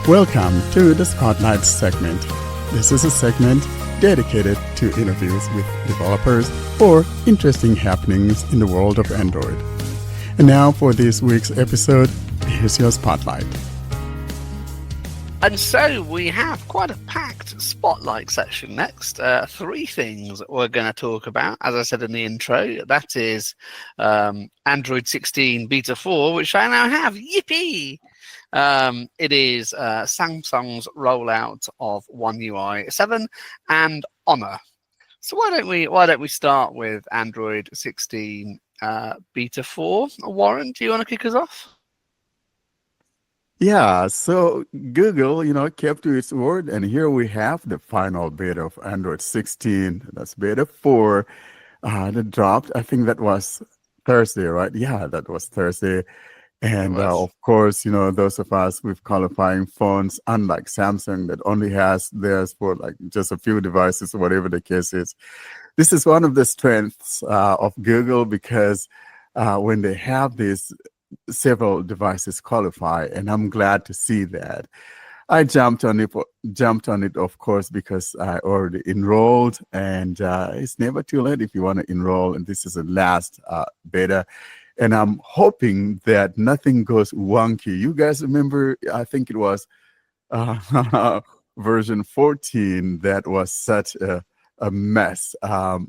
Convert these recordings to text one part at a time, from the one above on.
Welcome to the Spotlight segment. This is a segment dedicated to interviews with developers or interesting happenings in the world of Android. And now for this week's episode, here's your Spotlight. And so we have quite a packed Spotlight section next. Three things we're going to talk about, as I said in the intro. That is Android 16 Beta 4, which I now have. Yippee! It is Samsung's rollout of OneUI 7 and Honor. So why don't we start with Android 16 Beta 4? Warren, do you want to kick us off? Yeah, so Google, kept to its word, and here we have the final beta of Android 16. That's beta 4 that dropped. I think that was Thursday, right? Yeah, that was Thursday. And of course, those of us with qualifying phones, unlike Samsung that only has theirs for like just a few devices, whatever the case is. This is one of the strengths of Google because when they have these several devices qualify, and I'm glad to see that. I jumped on it, of course, because I already enrolled, and it's never too late if you want to enroll. And this is the last beta. And I'm hoping that nothing goes wonky. You guys remember, I think it was version 14 that was such a mess. How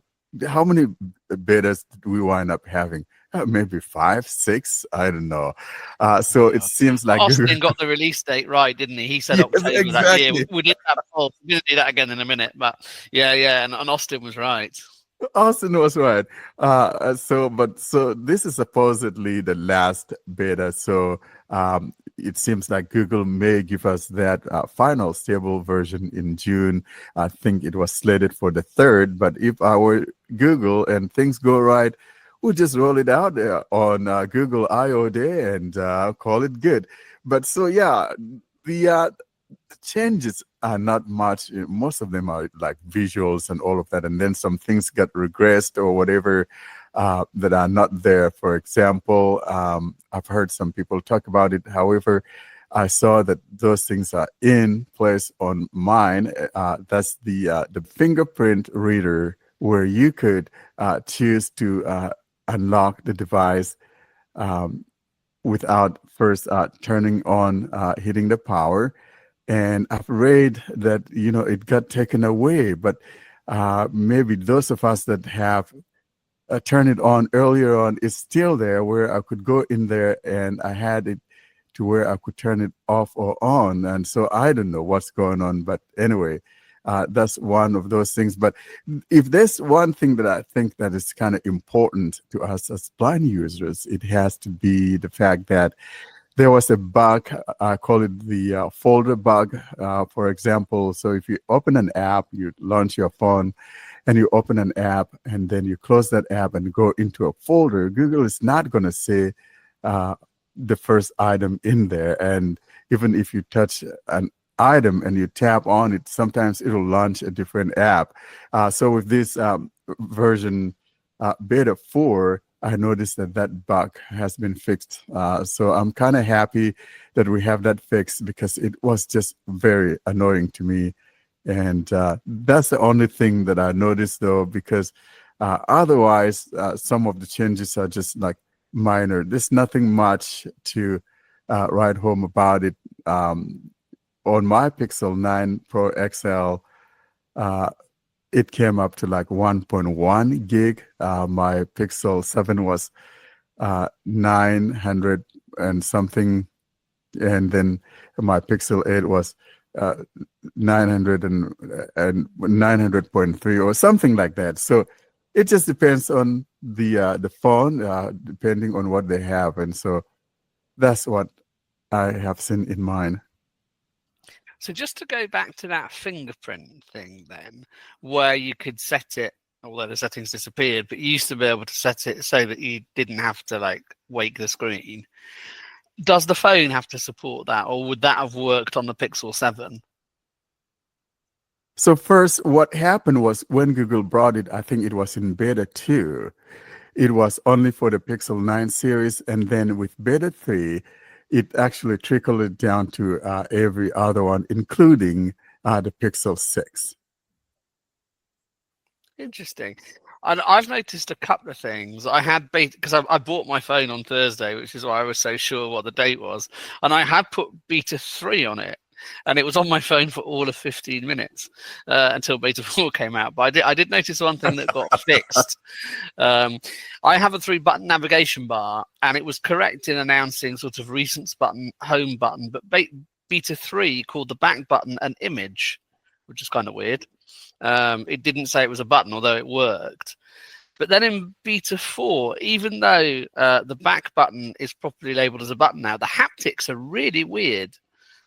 many betas did we wind up having? Maybe 5, 6, I don't know. So it seems like Austin got the release date right, didn't he? He said October exactly. that year. We did have a fault. We're going to do that again in a minute, but yeah, and Austin was right. Austin was right. So this is supposedly the last beta. So it seems like Google may give us that final stable version in June. I think it was slated for the 3rd. But if I were Google and things go right, we'll just roll it out on Google I/O Day and call it good. But so yeah, the changes are not much. Most of them are like visuals and all of that, and then some things get regressed or whatever that are not there. For example, I've heard some people talk about it. However, I saw that those things are in place on mine. That's the fingerprint reader, where you could choose to unlock the device without first turning on, hitting the power. And I've read that, it got taken away, but maybe those of us that have turned it on earlier on is still there, where I could go in there and I had it to where I could turn it off or on. And so I don't know what's going on, but anyway, that's one of those things. But if there's one thing that I think that is kind of important to us as blind users, it has to be the fact that there was a bug. I call it the folder bug, for example. So if you open an app, you launch your phone and you open an app and then you close that app and go into a folder, Google is not going to say the first item in there. And even if you touch an item and you tap on it, sometimes it'll launch a different app. So with this version beta 4, I noticed that bug has been fixed. So I'm kind of happy that we have that fixed, because it was just very annoying to me. And that's the only thing that I noticed, though, because otherwise, some of the changes are just like minor. There's nothing much to write home about it. On my Pixel 9 Pro XL, it came up to like 1.1 gig. My Pixel 7 was 900 and something. And then my Pixel 8 was 900 and 900.3 or something like that. So it just depends on the phone, depending on what they have. And so that's what I have seen in mine. So just to go back to that fingerprint thing then, where you could set it, although the settings disappeared, but you used to be able to set it so that you didn't have to like wake the screen. Does the phone have to support that, or would that have worked on the Pixel 7? So first, what happened was when Google brought it, I think it was in beta 2. It was only for the Pixel 9 series, and then with beta 3, it actually trickled it down to every other one, including the Pixel 6. Interesting. And I've noticed a couple of things. I had beta because I bought my phone on Thursday, which is why I was so sure what the date was, and I had put beta 3 on it, and it was on my phone for all of 15 minutes until beta 4 came out. But I did notice one thing that got fixed. I have a 3-button navigation bar, and it was correct in announcing sort of recents button, home button, but beta 3 called the back button an image, which is kind of weird. It didn't say it was a button, although it worked. But then in beta 4, even though the back button is properly labeled as a button now, the haptics are really weird.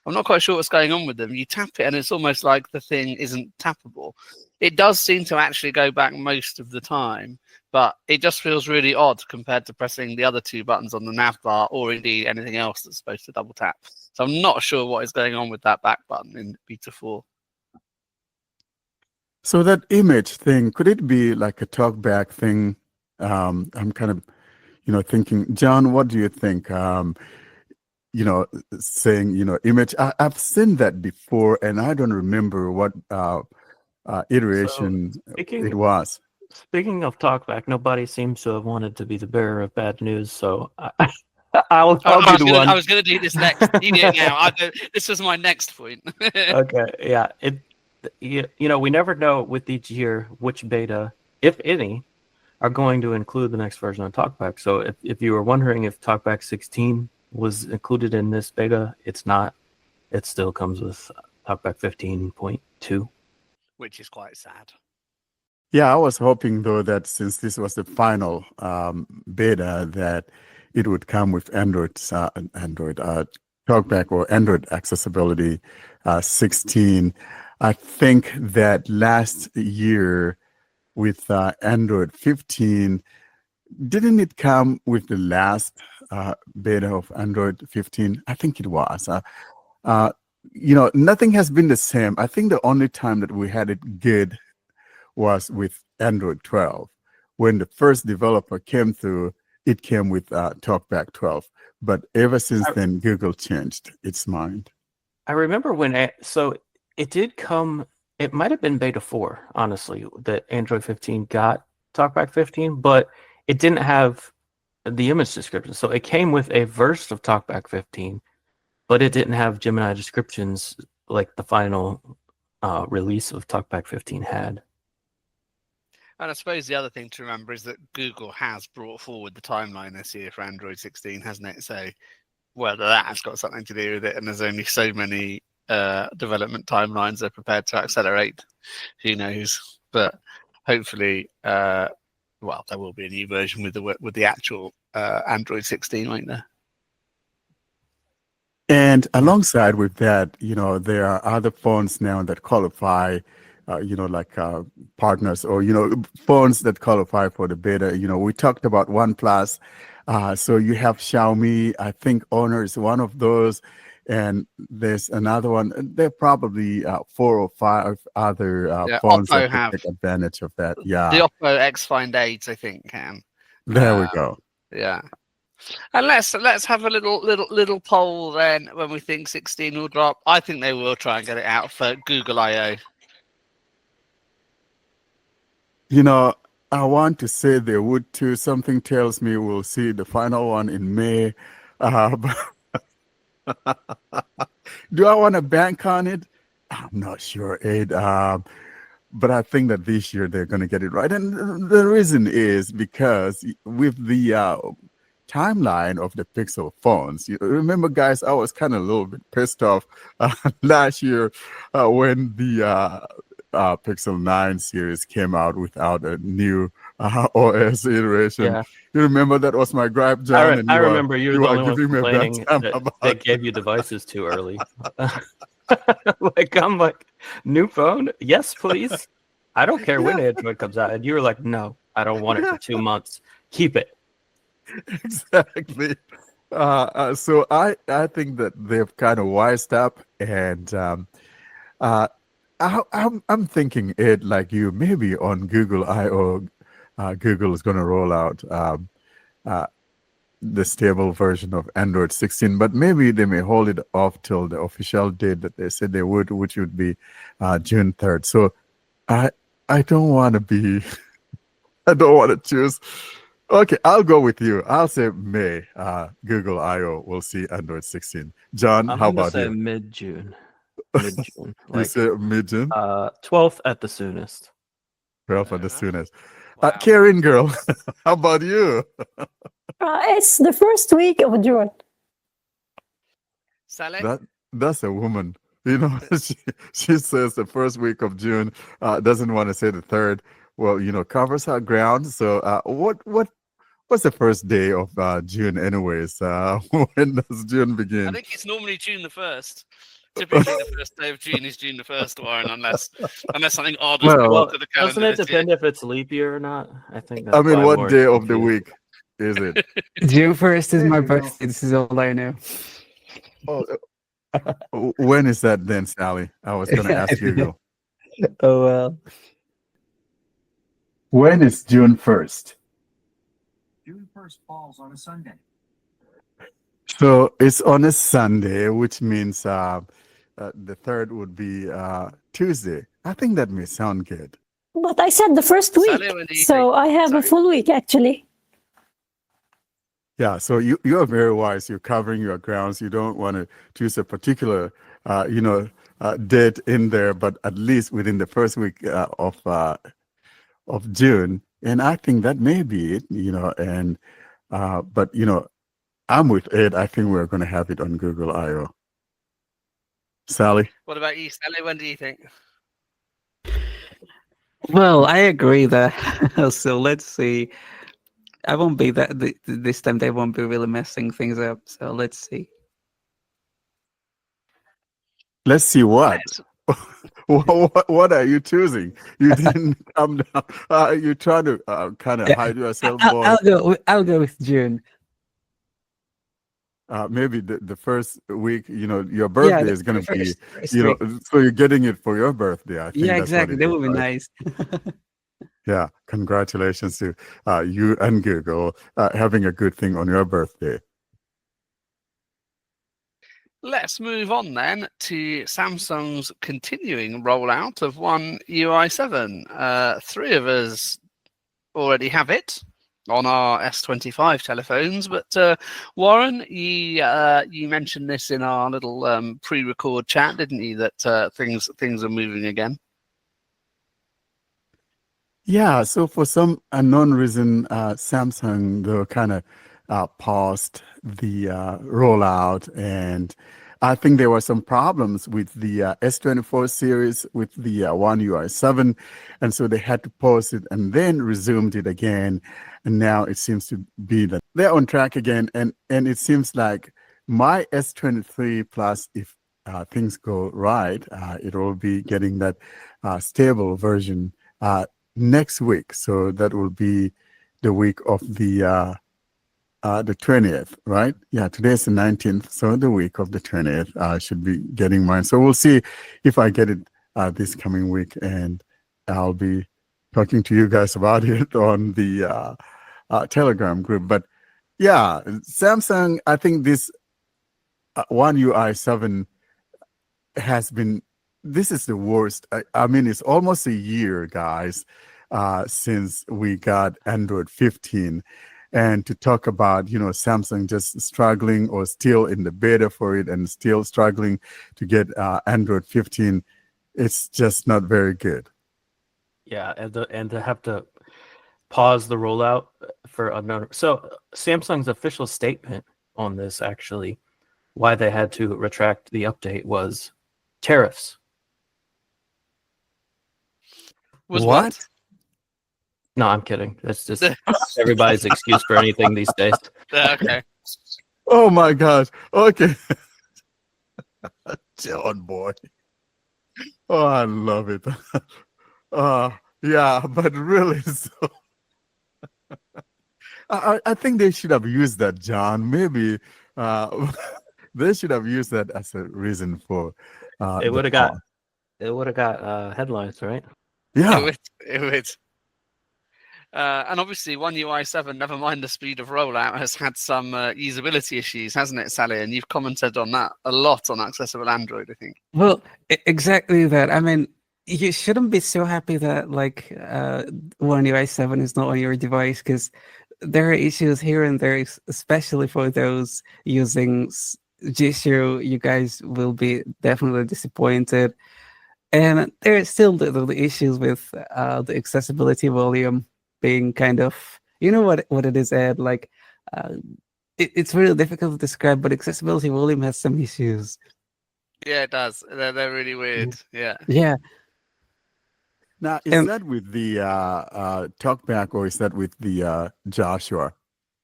I'm not quite sure what's going on with them. You tap it and it's almost like the thing isn't tappable. It does seem to actually go back most of the time, but it just feels really odd compared to pressing the other 2 buttons on the nav bar or indeed anything else that's supposed to double tap. So I'm not sure what is going on with that back button in beta 4. So that image thing, could it be like a talkback thing? I'm kind of, thinking, John, what do you think? Saying, image. I've seen that before, and I don't remember what iteration it was. Speaking of talkback, nobody seems to have wanted to be the bearer of bad news, so I'll be the one. I was going to do this next. You do it now. This was my next point. Okay, yeah. We never know with each year which beta, if any, are going to include the next version of TalkBack. So if you were wondering if TalkBack 16 was included in this beta, it's not. It still comes with TalkBack 15.2. Which is quite sad. Yeah, I was hoping, though, that since this was the final beta, that it would come with Android TalkBack or Android accessibility 16. I think that last year with Android 15, didn't it come with the last beta of Android 15? I think it was. Nothing has been the same. I think the only time that we had it good was with Android 12. When the first developer came through, it came with TalkBack 12. But ever since then, Google changed its mind. I remember when it did come. It might have been beta 4, honestly, that Android 15 got TalkBack 15, but it didn't have the image description. So it came with a version of TalkBack 15, but it didn't have Gemini descriptions like the final release of TalkBack 15 had. And I suppose the other thing to remember is that Google has brought forward the timeline this year for Android 16, hasn't it? So whether that has got something to do with it, and there's only so many development timelines they're prepared to accelerate, who knows? But hopefully, there will be a new version with the actual Android 16, won't there? And alongside with that, there are other phones now that qualify, like partners or, phones that qualify for the beta. We talked about OnePlus. So you have Xiaomi. I think Honor is one of those. And there's another one. There are probably 4 or 5 other phones Oppo that take advantage of that. Yeah. The Oppo X Find 8, I think, can. There we go. Yeah. And let's have a little poll then when we think 16 will drop. I think they will try and get it out for Google I/O. I want to say they would too. Something tells me we'll see the final one in May. Do I want to bank on it? I'm not sure, Ed. But I think that this year they're going to get it right. And the reason is because with the timeline of the Pixel phones, you remember, guys, I was kind of a little bit pissed off last year when the Pixel 9 series came out without a new OS iteration. Yeah. You remember that was my gripe, John? I remember you were the only one complaining that they gave you devices too early. I'm like, new phone? Yes, please. I don't care when Android comes out. And you were like, no, I don't want it for 2 months. Keep it. Exactly. So I think that they've kind of wised up, and I'm thinking, Ed, like you, maybe on Google I/O, Google is going to roll out the stable version of Android 16, but maybe they may hold it off till the official date that they said they would, which would be June 3rd. So I don't want to be, I don't want to choose. Okay, I'll go with you. I'll say May. Google I/O will see Android 16. John, I'm how gonna about say you? mid-June. Mid-June. You say mid-June? 12th at the soonest. 12 at Fair the enough. soonest. Wow. Karen girl, how about you? It's the first week of June. Sally? That's a woman. You know, she says the first week of June, doesn't want to say the third. Well, you know, covers her ground. So what's the first day of June anyways? When does June I begin? think it's normally June the 1st. Typically, the first day of June is June the 1st, Warren, unless something odd has Well, happened to the calendar. doesn't it this year. depend if it's leap year or not? I think I that's mean, why what Warren's day of the confused. week is it? June 1st is There my you go. birthday. This is all I know. Oh, when is that then, Sally? I was going to ask Google. Oh, well. When is June 1st? June 1st falls on a Sunday. So it's on a Sunday, which means the third would be Tuesday. I think that may sound good. But I said the first week, Sally, when do you so think? I have a Sorry. full week actually. Yeah, so you are very wise. You're covering your grounds. You don't want to choose a particular, date in there, but at least within the first week of June. And I think that may be it, you know. And but you know, I'm with Ed. I think we're going to have it on Google I/O. Sally. What about you, Sally? When do you think? Well, I agree there. So let's see. I won't be that this time. They won't be really messing things up. So let's see. Let's see what. Let's- What are you choosing? You didn't come down. You're trying to kind of hide yourself, boy. I'll go with June. Maybe the first week, you know, your birthday the is going to be, first you know, week. so you're getting it for your birthday. I think Yeah, that's what exactly. it That is, would be right? nice. Yeah, congratulations to you and Google having a good thing on your birthday. Let's move on then to Samsung's continuing rollout of One UI 7. Three of us already have it on our S25 telephones, but Warren, you mentioned this in our little pre-record chat, didn't you? That things are moving again. Yeah, so for some unknown reason, Samsung though kind of paused the rollout, and I think there were some problems with the S24 series with the One UI 7, and so they had to pause it and then resumed it again, and now it seems to be that they're on track again, and it seems like my S23 Plus, if things go right, it will be getting that stable version next week. So that will be the week of the 20th, right? Yeah, today's the 19th. So the week of the 20th, I should be getting mine. So we'll see if I get it this coming week, and I'll be talking to you guys about it on the Telegram group. But yeah, Samsung, I think this One UI 7 has been, this is the worst. I mean, it's almost a year, guys, since we got Android 15. And to talk about, you know, Samsung just struggling or still in the beta for it and still struggling to get Android 15, it's just not very good. Yeah, and to have to pause the rollout for unknown. So Samsung's official statement on this, actually, why they had to retract the update was tariffs. Was what? No, I'm kidding. That's just everybody's excuse for anything these days. Okay. Oh my gosh. Okay. John boy. Oh, I love it. Yeah, but really, so I think they should have used that, John. Maybe they should have used that as a reason for It would have got headlines, right? Yeah. It would. And obviously, One UI 7, never mind the speed of rollout, has had some usability issues, hasn't it, Sally? And you've commented on that a lot on Accessible Android, I think. Well, exactly that. I mean, you shouldn't be so happy that like One UI 7 is not on your device, because there are issues here and there, especially for those using Jisoo. You guys will be definitely disappointed. And there are still the issues with the accessibility volume being kind of, you know what it is, Ed? Like, it's really difficult to describe, but accessibility volume has some issues. Yeah, it does. They're really weird. Yeah. Yeah. Now, is And that with the talkback or is that with the Joshua?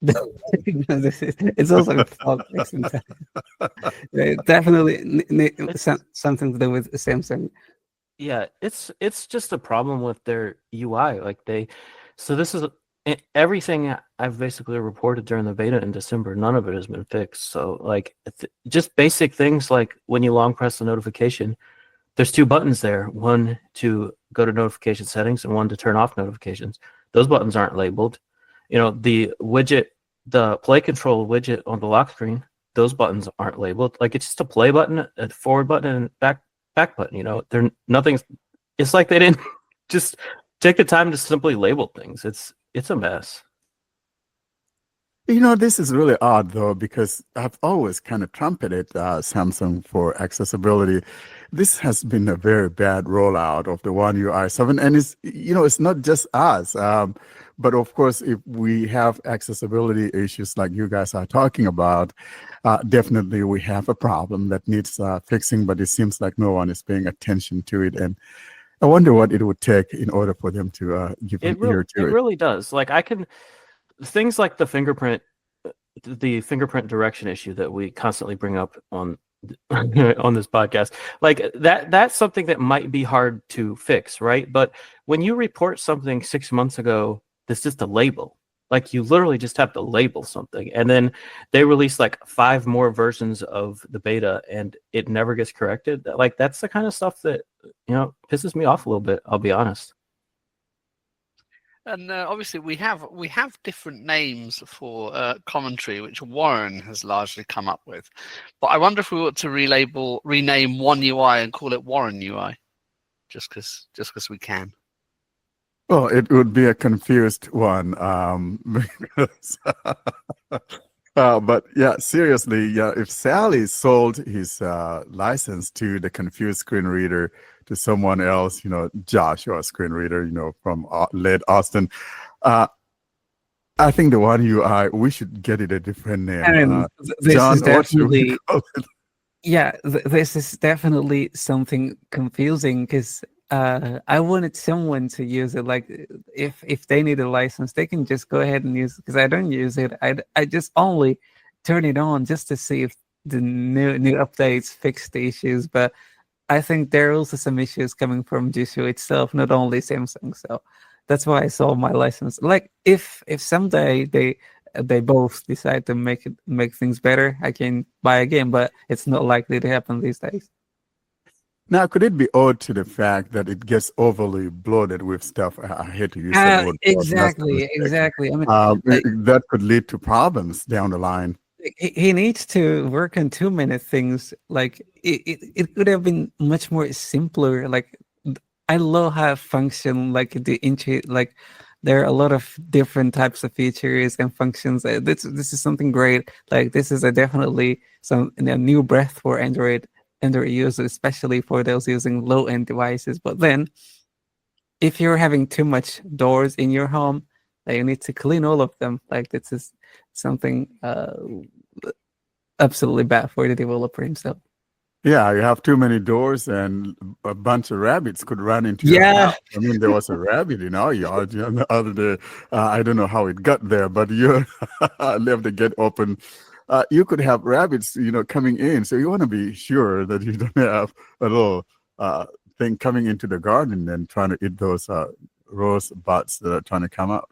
it's also with Fox sometimes. Definitely something to do with Samsung. Yeah, it's just a problem with their UI. Like so this is everything I've basically reported during the beta in December. None of it has been fixed. So like just basic things like when you long press the notification, there's two buttons there: one to go to notification settings and one to turn off notifications. Those buttons aren't labeled. You know, the widget, the play control widget on the lock screen, those buttons aren't labeled. Like it's just a play button, a forward button, and back button. You know, they're nothing's. It's like they didn't just take the time to simply label things. It's a mess. You know, this is really odd, though, because I've always kind of trumpeted Samsung for accessibility. This has been a very bad rollout of the One UI 7, and it's not just us. But of course, if we have accessibility issues like you guys are talking about, definitely we have a problem that needs fixing. But it seems like no one is paying attention to it, and I wonder what it would take in order for them to give an ear to it. It really does. Like things like the fingerprint direction issue that we constantly bring up on this podcast, like that's something that might be hard to fix, right? But when you report something 6 months ago, that's just a label. Like you literally just have to label something, and then they release like 5 more versions of the beta, and it never gets corrected. Like that's the kind of stuff that pisses me off a little bit. I'll be honest. And obviously, we have different names for commentary, which Warren has largely come up with. But I wonder if we ought to rename One UI and call it Warren UI, just because we can. Well, it would be a confused one, because, but yeah, seriously, yeah, if Sally sold his license to the confused screen reader to someone else, Joshua screen reader, from Led Austin, I think the One UI, we should get it a different name. And this John, is definitely, what should we call it? yeah, this is definitely something confusing, because I wanted someone to use it. Like if they need a license, they can just go ahead and use it, because I don't use it. I just only turn it on just to see if the new updates fix the issues. But I think there are also some issues coming from Jisoo itself, not only Samsung. So that's why I sold my license. Like if someday they both decide to make things better, I can buy a game, but it's not likely to happen these days. Now, could it be owed to the fact that it gets overly bloated with stuff? I hate to use that word. Exactly. I mean, that could lead to problems down the line. he needs to work on too many things. Like it could have been much more simpler. Like I love how function, like like there are a lot of different types of features and functions. This is something great. Like this is definitely some new breath for Android users, especially for those using low-end devices. But then if you're having too much doors in your home, you need to clean all of them. Like this is something absolutely bad for the developer himself. Yeah, you have too many doors, and a bunch of rabbits could run into your house. I mean, there was a rabbit in our yard the other day. I don't know how it got there, but you left the gate open. You could have rabbits, coming in. So you want to be sure that you don't have a little thing coming into the garden and trying to eat those rose buds that are trying to come out.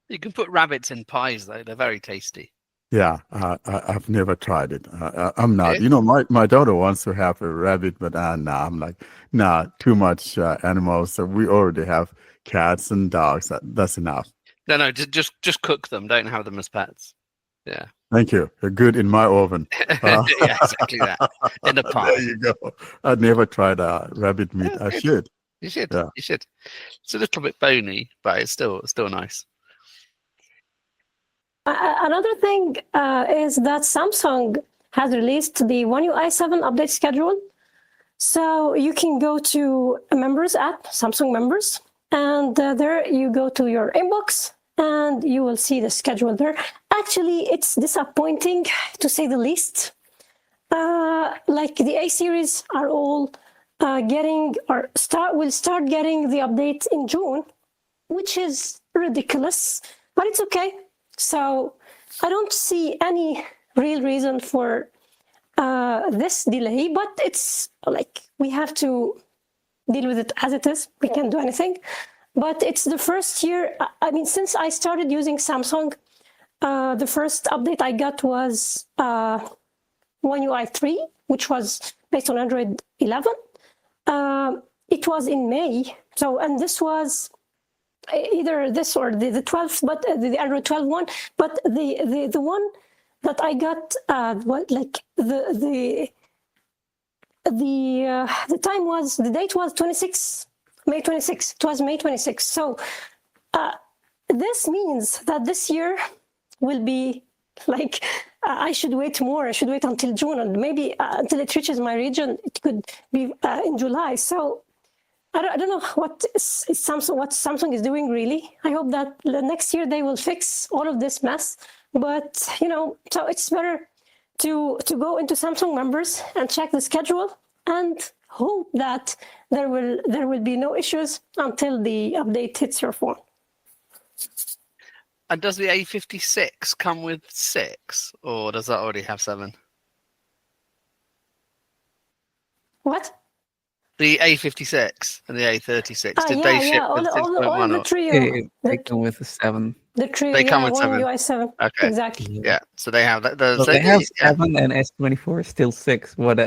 You can put rabbits in pies, though. They're very tasty. Yeah, I've never tried it. I'm not. It- You know, my daughter wants to have a rabbit, but nah, I'm like, nah, too much animals. So we already have cats and dogs. That's enough. No, just cook them. Don't have them as pets. Yeah. Thank you. You're good in my oven. Yeah, exactly that. In a There pie. you go. I've never tried rabbit meat. Yeah, I good. should. You should. Yeah. You should. It's a little bit bony, but it's still nice. Another thing is that Samsung has released the OneUI 7 update schedule. So you can go to a members app, Samsung members, and there you go to your inbox and you will see the schedule there. Actually, it's disappointing to say the least. Like the A series are all will start getting the update in June, which is ridiculous, but it's okay. So I don't see any real reason for this delay, but it's like we have to deal with it as it is. We can't do anything. But it's the first year, I mean, since I started using Samsung, the first update I got was OneUI 3, which was based on Android 11. It was in May. So, and this was either this or the 12th, but the Android 12 one. But the one that I got, the time was, the date was May 26. It was May 26. So this means that this year will be like, I should wait more. I should wait until June, and maybe until it reaches my region, it could be in July. So I don't know what Samsung is doing really. I hope that the next year they will fix all of this mess. But you know, so it's better to go into Samsung members and check the schedule and hope that there will be no issues until the update hits your phone. And does the A56 come with 6, or does that already have 7? What? The A56 and the A36, did Yeah, they ship with all 6.1? the or- trio. They come with a 7. The trio, They come with One 7. UI 7. Okay. Exactly. Yeah, so they have that. So they have 7 and S24 is still 6. What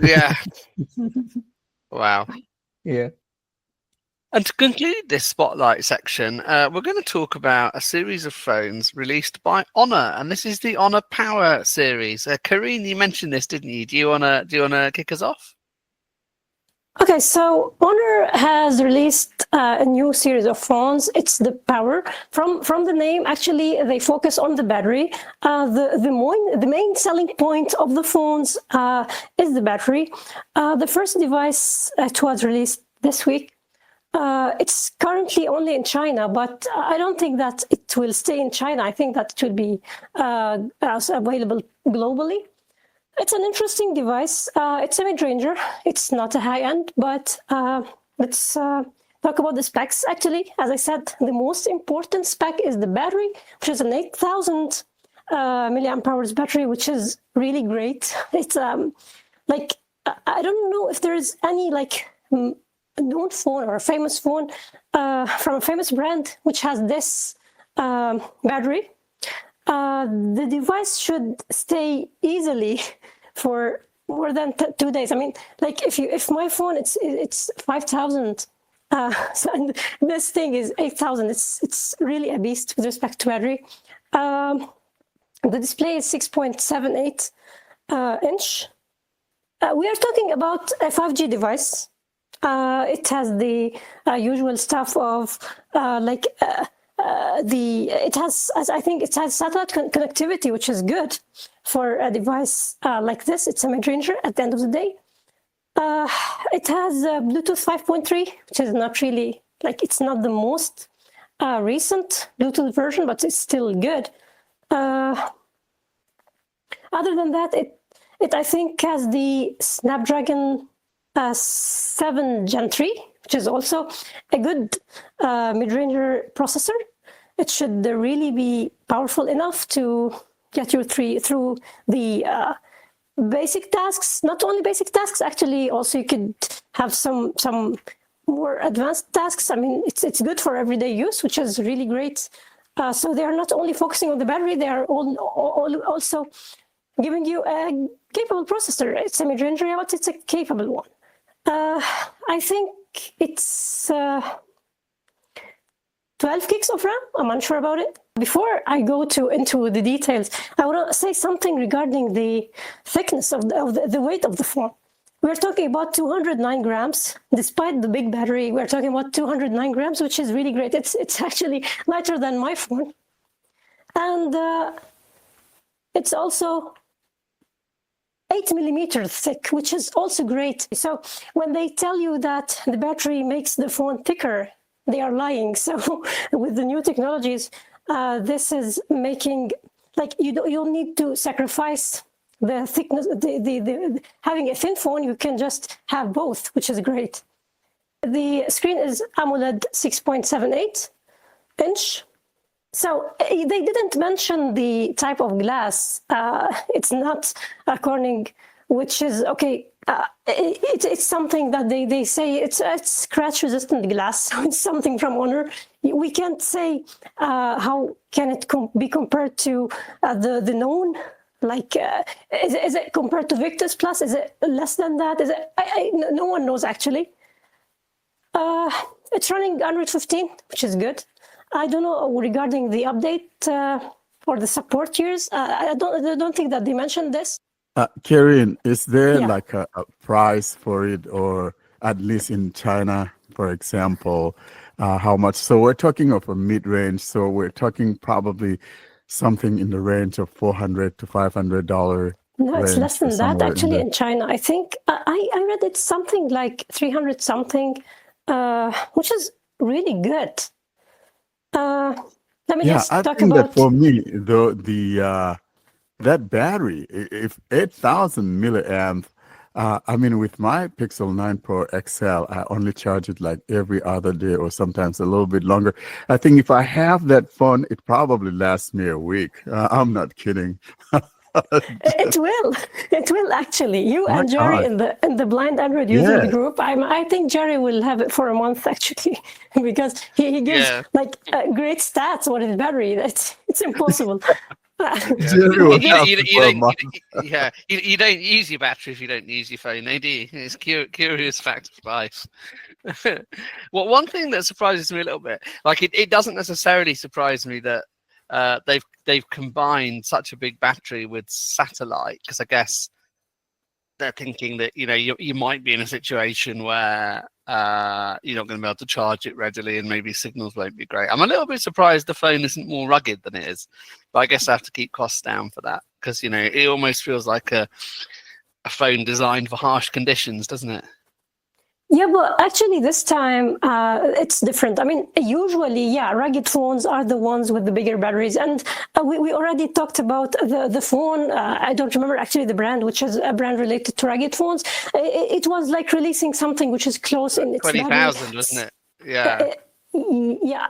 Yeah. Wow. Yeah. And to conclude this spotlight section, we're going to talk about a series of phones released by Honor, and this is the Honor Power series. Karine, you mentioned this, didn't you? Do you wanna kick us off? Okay, so Honor has released a new series of phones. It's the Power. From the name, actually, they focus on the battery. The main selling point of the phones is the battery. The first device it was released this week. It's currently only in China, but I don't think that it will stay in China. I think that it will be also available globally. It's an interesting device. It's a mid-ranger. It's not a high-end, but let's talk about the specs. Actually, as I said, the most important spec is the battery, which is an 8,000 milliamp hours battery, which is really great. It's like, I don't know if there's any like known phone or a famous phone from a famous brand which has this battery. The device should stay easily for more than 2 days. I mean, like if my phone it's 5,000, and this thing is 8,000. It's really a beast with respect to battery. The display is 6.78 inch. We are talking about a 5G device. It has the usual stuff of it has satellite connectivity, which is good for a device like this. It's a mid-ranger at the end of the day. It has Bluetooth 5.3, which is not really like, it's not the most recent Bluetooth version, but it's still good. Other than that, it I think has the Snapdragon 7 Gen 3, which is also a good mid-ranger processor. It should really be powerful enough to get you through the basic tasks. Not only basic tasks, actually, also you could have some more advanced tasks. I mean, it's good for everyday use, which is really great. So they are not only focusing on the battery, they are also giving you a capable processor. It's a mid-range, but it's a capable one. I think it's 12 gigs of RAM. I'm unsure about it. Before I go into the details, I want to say something regarding the thickness of the weight of the phone. We're talking about 209 grams. Despite the big battery, we're talking about 209 grams, which is really great. It's actually lighter than my phone. And it's also 8 millimeters thick, which is also great. So when they tell you that the battery makes the phone thicker, they are lying. So with the new technologies, this is making, like, you don't need to sacrifice the thickness, having a thin phone. You can just have both, which is great. The screen is AMOLED 6.78 inch. So they didn't mention the type of glass. It's not according, which is okay. It's something that they say it's scratch-resistant glass. So it's something from Honor. We can't say how can it be compared to the known. Like, is it compared to Victus Plus? Is it less than that? Is it? No one knows actually. It's running Android 15, which is good. I don't know regarding the update for the support years. I don't think that they mentioned this. Karen, is there Yeah. like a price for it, or at least in China, for example, how much? So we're talking of a mid-range. So we're talking probably something in the range of $400 to $500. No, it's range less than that somewhere in actually there. in China. I think I read it's something like 300 something, which is really good. Let me Yeah, just I talk think that about. for me, the that battery, if 8,000 milliamp, I mean, with my Pixel 9 Pro XL, I only charge it like every other day or sometimes a little bit longer. I think if I have that phone, it probably lasts me a week. I'm not kidding. It will actually. You My and Jerry God. in the blind Android users Yeah. group. I think Jerry will have it for a month actually, because he gives Yeah. like great stats on his battery. It's impossible. Jerry You, will you, have you, it you for a don't, month. yeah, you don't use your battery if you don't use your phone, do you? It's curious fact of life. Well, one thing that surprises me a little bit, like it doesn't necessarily surprise me that they've combined such a big battery with satellite, because I guess they're thinking that you might be in a situation where you're not going to be able to charge it readily and maybe signals won't be great. I'm a little bit surprised the phone isn't more rugged than it is, but I guess I have to keep costs down for that, because it almost feels like a phone designed for harsh conditions, doesn't it? Yeah, but actually this time it's different. I mean, usually, yeah, rugged phones are the ones with the bigger batteries. And we already talked about the phone. I don't remember actually the brand, which is a brand related to rugged phones. It was like releasing something which is close in its 20,000, wasn't it? Yeah. Yeah.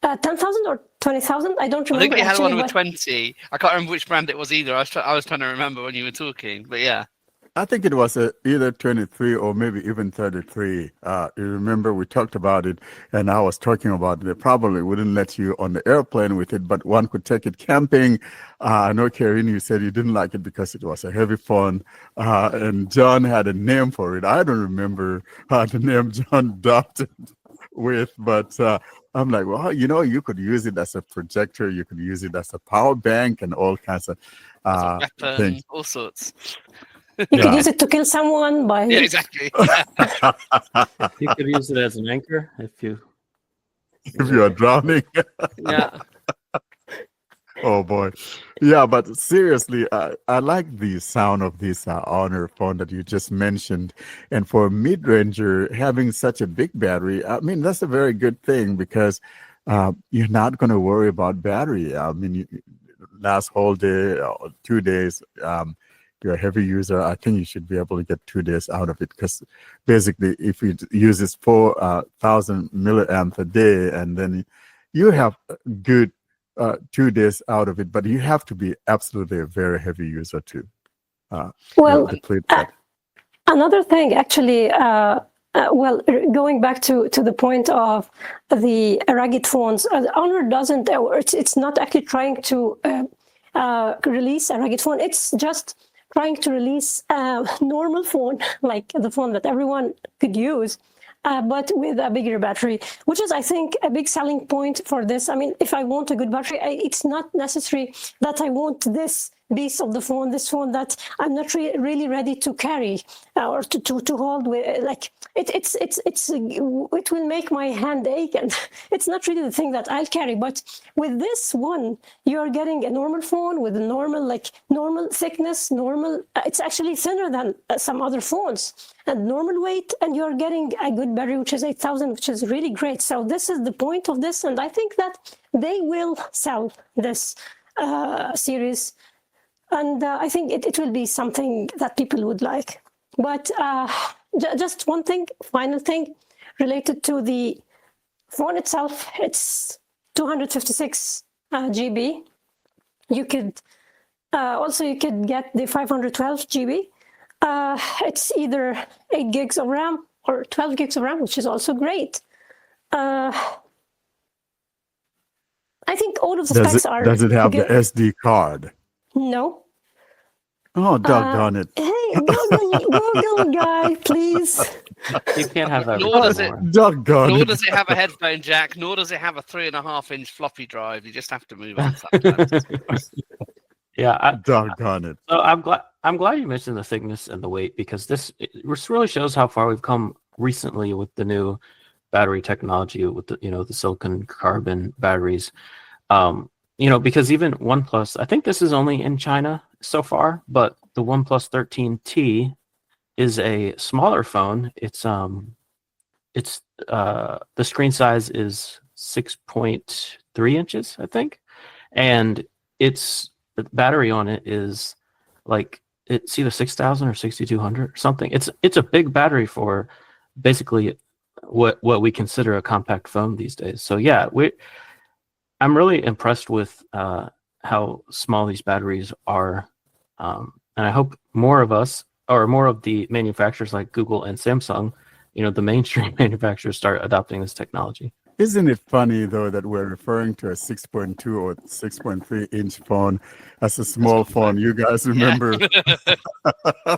10,000 or 20,000? I don't I remember. think you had actually, one with but 20. I can't remember which brand it was either. I was trying to remember when you were talking, but yeah. I think it was either 23 or maybe even 33. You remember we talked about it, and I was talking about it. They probably wouldn't let you on the airplane with it, but one could take it camping. I know, Karen, you said you didn't like it because it was a heavy phone, and John had a name for it. I don't remember the name John dubbed it with, but I'm like, well, you could use it as a projector. You could use it as a power bank and all kinds of As a weapon, things. all sorts. you could use it to kill someone by. Yeah, exactly. You could use it as an anchor if you. If you are drowning. Yeah. Oh boy. Yeah, but seriously, I like the sound of this Honor phone that you just mentioned. And for a mid-ranger, having such a big battery, I mean, that's a very good thing, because you're not going to worry about battery. I mean, last whole day, 2 days, you're a heavy user, I think you should be able to get 2 days out of it, because basically if it uses 4,000 milliamps a day, and then you have good 2 days out of it, but you have to be absolutely a very heavy user to Well, deplete that. another thing, actually, going back to the point of the rugged phones, Honor doesn't, it's not actually trying to release a rugged phone. It's just trying to release a normal phone, like the phone that everyone could use, but with a bigger battery, which is, I think, a big selling point for this. I mean, if I want a good battery, it's not necessary that I want this piece of the phone, this phone that I'm not really ready to carry or to hold with. Like it will make my hand ache, and it's not really the thing that I'll carry. But with this one, you're getting a normal phone with a normal thickness, it's actually thinner than some other phones, and normal weight, and you're getting a good battery, which is 8,000, which is really great. So this is the point of this, and I think that they will sell this series. And I think it will be something that people would like. But just one thing, final thing, related to the phone itself, it's 256 GB. You could you could get the 512 GB. It's either 8 gigs of RAM or 12 gigs of RAM, which is also great. I think all of the specs are Does it have good. the SD card? No. Oh, doggone it. Hey, Google guy, please. You can't have that. Nor does it. Doggone Nor it. does it have a headphone jack. Nor does it have a 3.5-inch floppy drive. You just have to move on sometimes. Yeah, Doggone it. so I'm glad you mentioned the thickness and the weight, because this really shows how far we've come recently with the new battery technology, with the silicon carbon batteries. Because even OnePlus, I think this is only in China so far, but the OnePlus 13T is a smaller phone. It's the screen size is 6.3 inches, I think, and the battery on it is like, it's either 6,000 or 6,200 or something. It's a big battery for basically what we consider a compact phone these days. So yeah, I'm really impressed with how small these batteries are, and I hope more of us, or more of the manufacturers like Google and Samsung, the mainstream manufacturers, start adopting this technology. Isn't it funny, though, that we're referring to a 6.2 or 6.3 inch phone as a small phone? You guys remember? Yeah.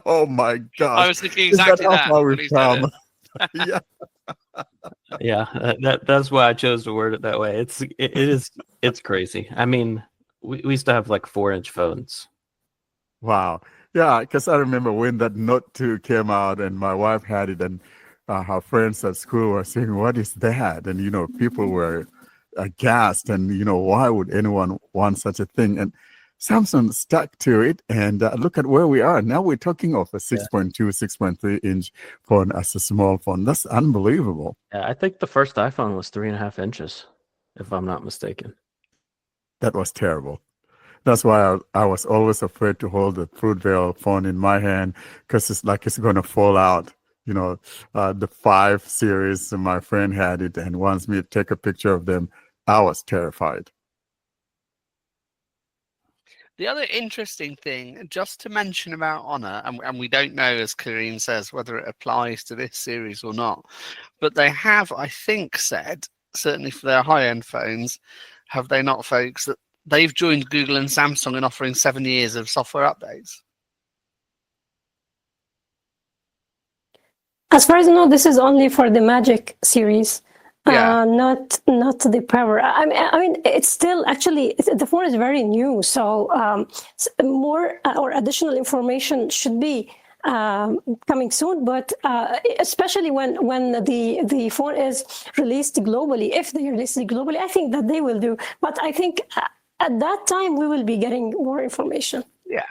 Oh my gosh. I was thinking exactly Is that that. how far when we've he said come? it. Yeah. Yeah, that's why I chose to word it that way. It's crazy. I mean, we used to have like 4-inch phones. Wow. Yeah, because I remember when that Note 2 came out and my wife had it, and her friends at school were saying, "What is that?" And, people were aghast, and, why would anyone want such a thing? And Samsung stuck to it, and look at where we are. Now we're talking of a 6.2, 6.3 inch phone as a small phone. That's unbelievable. Yeah, I think the first iPhone was 3.5 inches, if I'm not mistaken. That was terrible. That's why I was always afraid to hold the Fruitvale phone in my hand, because it's like it's going to fall out. The 5 series, my friend had it and wants me to take a picture of them. I was terrified. The other interesting thing, just to mention about Honor, and we don't know, as Kareem says, whether it applies to this series or not, but they have, I think, said, certainly for their high-end phones, have they not, folks, that they've joined Google and Samsung in offering 7 years of software updates. As far as I know, this is only for the Magic series, Yeah. not the Power. I mean, it's still actually, the phone is very new, so more or additional information should be coming soon. But especially when the phone is released globally, if they release it globally, I think that they will do. But I think at that time we will be getting more information. Yeah,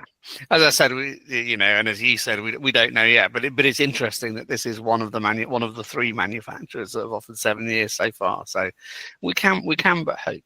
as I said, and as you said, we don't know yet. But it's interesting that this is one of the 3 manufacturers that have offered 7 years so far. So we can but hope.